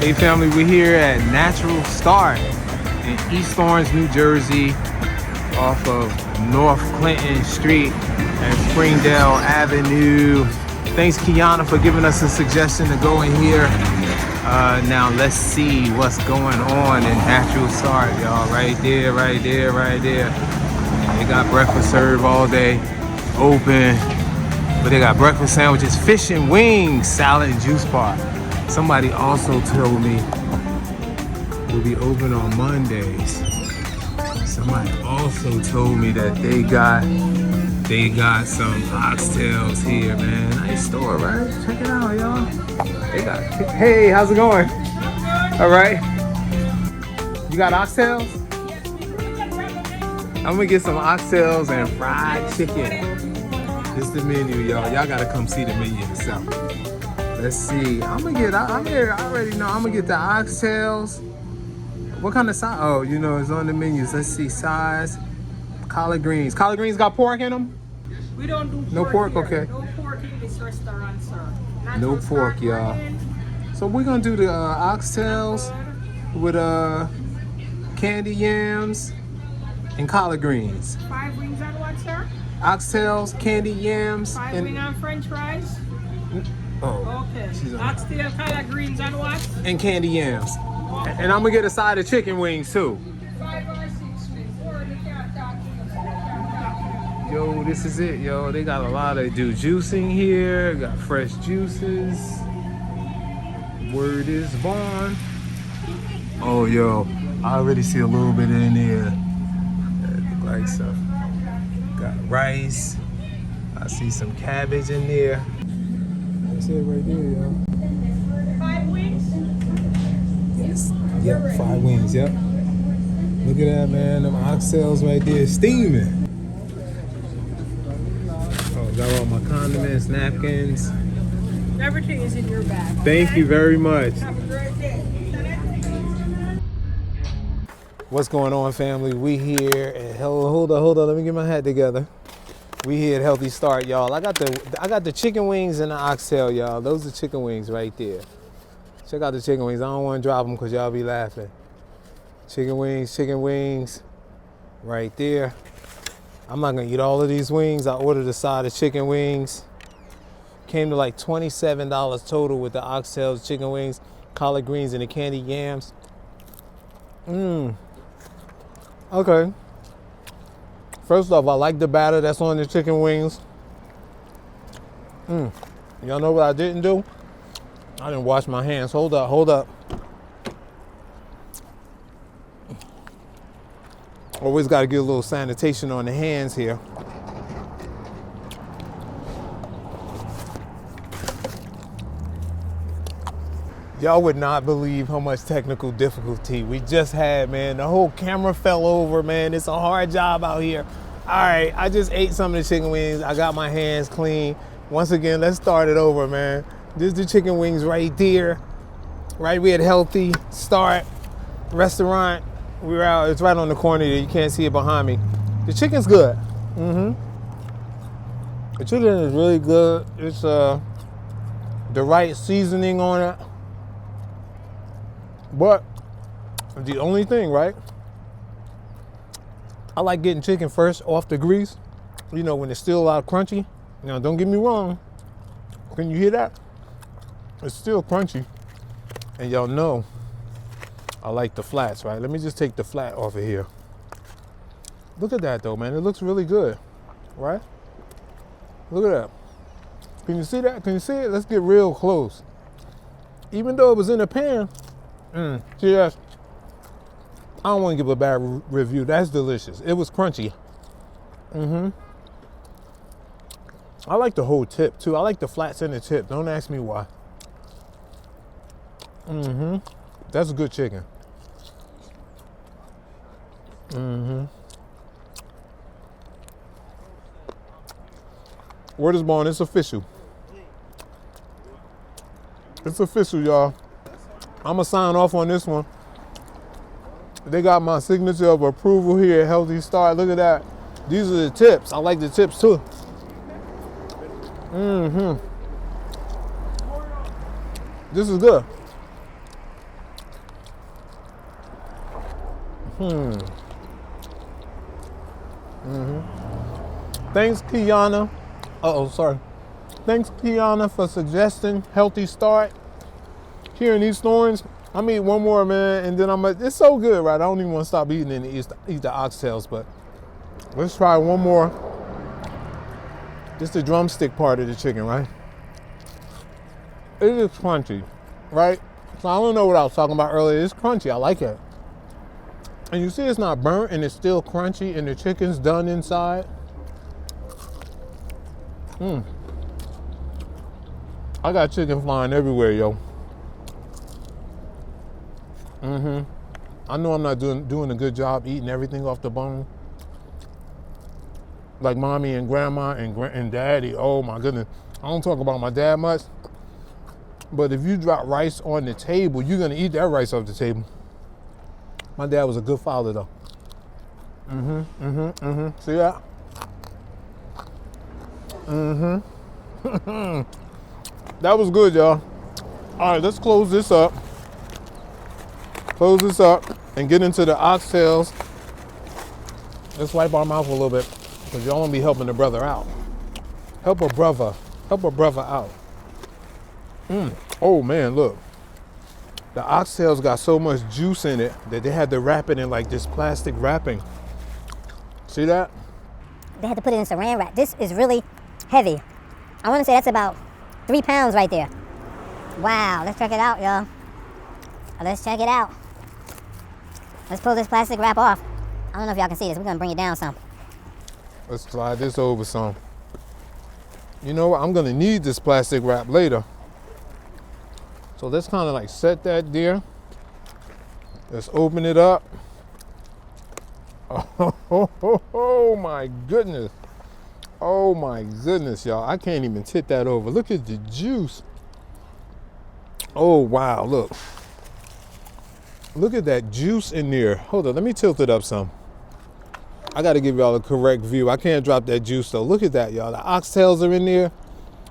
Hey family, we're here at Natural Start in East Orange, New Jersey, off of North Clinton Street and Springdale Avenue. Thanks Kiana for giving us a suggestion to go in here. Now let's see what's going on in Natural Start, y'all. Right there, right there, right there. They got breakfast served all day, open. But they got breakfast sandwiches, fish and wings, salad and juice bar. Somebody also told me we'll be open on Mondays. Somebody also told me that they got some OxTails here, man. Nice store, right? Check it out, y'all. They got, hey, how's it going? All right. You got OxTails? I'm gonna get some OxTails and fried chicken. This is the menu, y'all. Y'all gotta come see the menu yourself. Let's see. I'm here. I already know. I'm gonna get the OxTails. What kind of size? Oh, you know, it's on the menus. Let's see. Size. Collard greens. Collard greens got pork in them? We don't do pork. No pork? Here. Okay. No pork in this restaurant, sir. No pork, y'all. So we're gonna do the OxTails with candy yams and collard greens. 5 wings and what, sir? OxTails, candy yams, 5 wings and French fries. Oh, okay. OxTail, collard greens and what? And candy yams. And I'm gonna get a side of chicken wings too. 5 or 6 wings. Or you can't talk to us. Yo, this is it, yo. They got a lot of juicing here. Got fresh juices. Word is born. Oh, yo, I already see a little bit in there. That look like stuff. Got rice. I see some cabbage in there. That's it right there, yo. 5 wings? Yes. Yep, 5 wings, yep. Look at that, man. Them OxTails right there steaming. Oh, got all my condiments, napkins. Everything is in your bag. Thank you very much. Have a great day. What's going on, family? We here at hold on. Let me get my hat together. We here at Healthy Start, y'all. I got the chicken wings and the OxTail, y'all. Those are chicken wings right there. Check out the chicken wings. I don't want to drop them because y'all be laughing. Chicken wings, right there. I'm not gonna eat all of these wings. I ordered a side of chicken wings. Came to like $27 total with the OxTails, chicken wings, collard greens, and the candy yams. Okay. First off, I like the batter that's on the chicken wings. Y'all know what I didn't do? I didn't wash my hands. Hold up. Always got to get a little sanitation on the hands here. Y'all would not believe how much technical difficulty we just had, man. The whole camera fell over, man. It's a hard job out here. All right, I just ate some of the chicken wings. I got my hands clean. Once again, let's start it over, man. This is the chicken wings right there. Right, we had Healthy Start restaurant. We were out, it's right on the corner there. You can't see it behind me. The chicken's good. The chicken is really good. It's the right seasoning on it. But the only thing, right? I like getting chicken first off the grease. You know, when it's still a lot crunchy. Now, don't get me wrong. Can you hear that? It's still crunchy. And y'all know I like the flats, right? Let me just take the flat off of here. Look at that, though, man. It looks really good, right? Look at that. Can you see that? Can you see it? Let's get real close. Even though it was in a pan, see that? I don't want to give a bad review. That's delicious. It was crunchy. I like the whole tip, too. I like the flats in the tip. Don't ask me why. That's good chicken. Word is born. It's official. It's official, y'all. I'm going to sign off on this one. They got my signature of approval here at Healthy Start. Look at that. These are the tips. I like the tips, too. This is good. Thanks, Kiana. Sorry. Thanks, Kiana, for suggesting Healthy Start here in East Orange. I'm eat one more, man, and then it's so good, right? I don't even want to stop eating and eat the oxtails, but let's try one more. Just the drumstick part of the chicken, right? It is crunchy, right? So I don't know what I was talking about earlier. It's crunchy. I like it. And you see it's not burnt and it's still crunchy and the chicken's done inside. I got chicken flying everywhere, yo. I know I'm not doing a good job eating everything off the bone. Like mommy and grandma and daddy. Oh my goodness. I don't talk about my dad much. But if you drop rice on the table, you're gonna eat that rice off the table. My dad was a good father though. See that? That was good, y'all. All right, let's close this up. Close this up and get into the oxtails. Let's wipe our mouth a little bit because y'all want to be helping the brother out. Help a brother out. Oh man, look. The oxtails got so much juice in it that they had to wrap it in like this plastic wrapping. See that? They had to put it in saran wrap. This is really heavy. I want to say that's about 3 pounds right there. Wow, let's check it out, y'all. Let's check it out. Let's pull this plastic wrap off. I don't know if y'all can see this. We're gonna bring it down some. Let's slide this over some. You know what? I'm gonna need this plastic wrap later. So let's kind of like set that there. Let's open it up. Oh my goodness. Oh my goodness, y'all. I can't even tip that over. Look at the juice. Oh wow, look. Look at that juice in there. Hold on, let me tilt it up some. I gotta give y'all a correct view. I can't drop that juice though. Look at that, y'all. The oxtails are in there.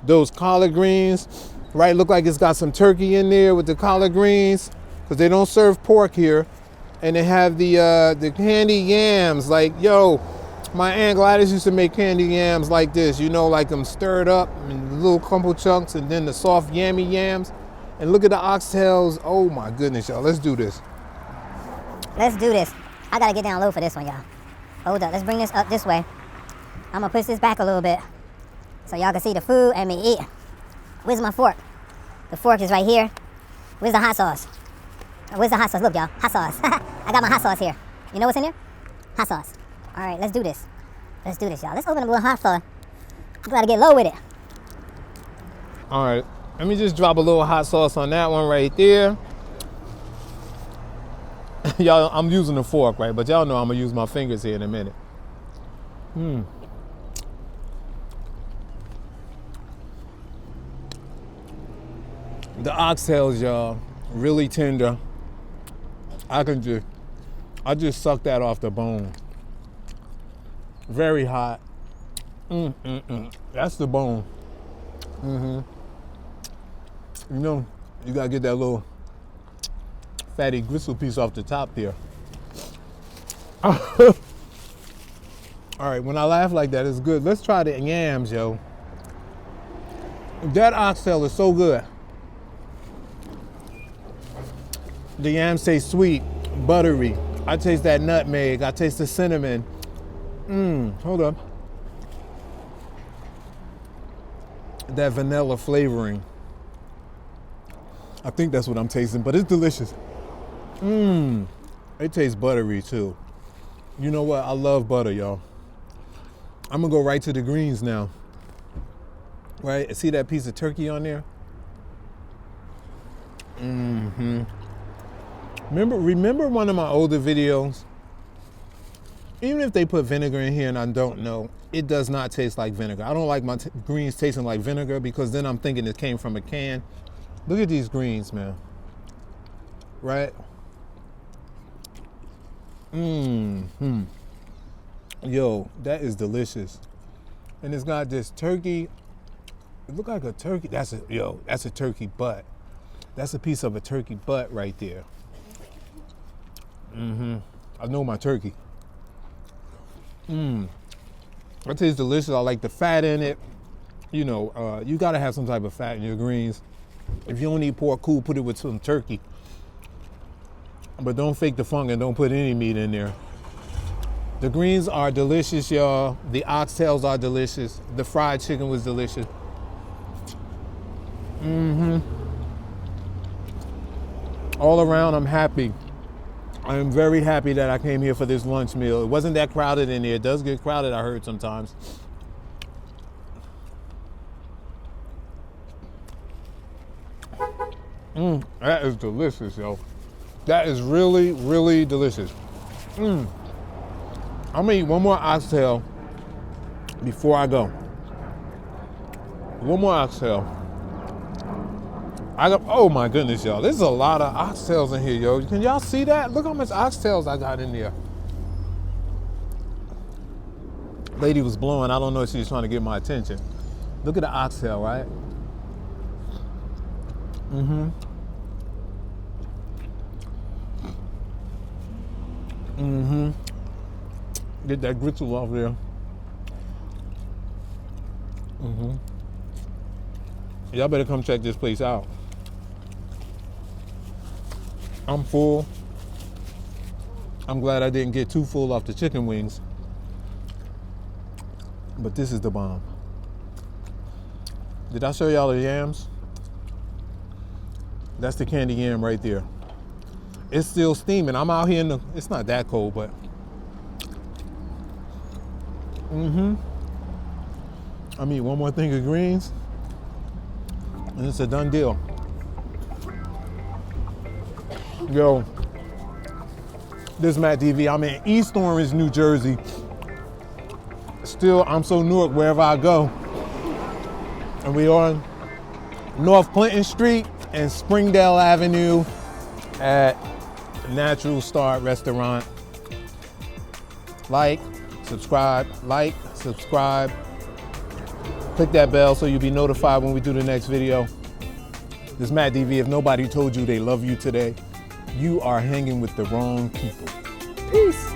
Those collard greens, right? Look like it's got some turkey in there with the collard greens, because they don't serve pork here. And they have the candy yams. Like, yo, my Aunt Gladys used to make candy yams like this, you know, like them stirred up in little crumble chunks, and then the soft yammy yams. And look at the oxtails. Oh my goodness, y'all. Let's do this. Let's do this. I gotta get down low for this one, y'all. Hold up, let's bring this up this way. I'm gonna push this back a little bit so y'all can see the food and me eat. Where's my fork? The fork is right here. Where's the hot sauce? Where's the hot sauce? Look, y'all, hot sauce. I got my hot sauce here. You know what's in there? Hot sauce. All right, let's do this. Let's do this, y'all. Let's open up a little hot sauce. You gotta get low with it. All right, let me just drop a little hot sauce on that one right there. Y'all, I'm using a fork, right? But y'all know I'm gonna use my fingers here in a minute. The oxtails, y'all, really tender. I just suck that off the bone. Very hot. That's the bone. You know, you gotta get that little fatty gristle piece off the top there. All right, when I laugh like that, it's good. Let's try the yams, yo. That oxtail is so good. The yams taste sweet, buttery. I taste that nutmeg. I taste the cinnamon. Hold up. That vanilla flavoring. I think that's what I'm tasting, but it's delicious. It tastes buttery too. You know what? I love butter, y'all. I'm gonna go right to the greens now. Right? See that piece of turkey on there? Remember one of my older videos? Even if they put vinegar in here and I don't know, it does not taste like vinegar. I don't like my greens tasting like vinegar because then I'm thinking it came from a can. Look at these greens, man. Right? Yo, that is delicious. And it's got this turkey. It look like a turkey. That's a turkey butt. That's a piece of a turkey butt right there. I know my turkey. That tastes delicious. I like the fat in it. You know, you gotta have some type of fat in your greens. If you don't eat pork, cool, put it with some turkey. But don't fake the funk and don't put any meat in there. The greens are delicious, y'all. The oxtails are delicious. The fried chicken was delicious. All around, I'm happy. I am very happy that I came here for this lunch meal. It wasn't that crowded in there. It does get crowded, I heard sometimes. That is delicious, yo. That is really, really delicious. I'm gonna eat one more oxtail before I go. One more oxtail. Oh my goodness, y'all. There's a lot of oxtails in here, yo. Can y'all see that? Look how much oxtails I got in there. Lady was blowing. I don't know if she's trying to get my attention. Look at the oxtail, right? Get that gritzel off there. Y'all better come check this place out. I'm full. I'm glad I didn't get too full off the chicken wings. But this is the bomb. Did I show y'all the yams? That's the candy yam right there. It's still steaming. I'm out here in the, it's not that cold, but. I mean, one more thing of greens, and it's a done deal. Yo, this is Matt TV. I'm in East Orange, New Jersey. Still, I'm so Newark wherever I go. And we on North Clinton Street and Springdale Avenue at Natural Start Restaurant. Like, subscribe, click that bell so you'll be notified when we do the next video. This is Matt TV. If nobody told you they love you today, you are hanging with the wrong people. Peace.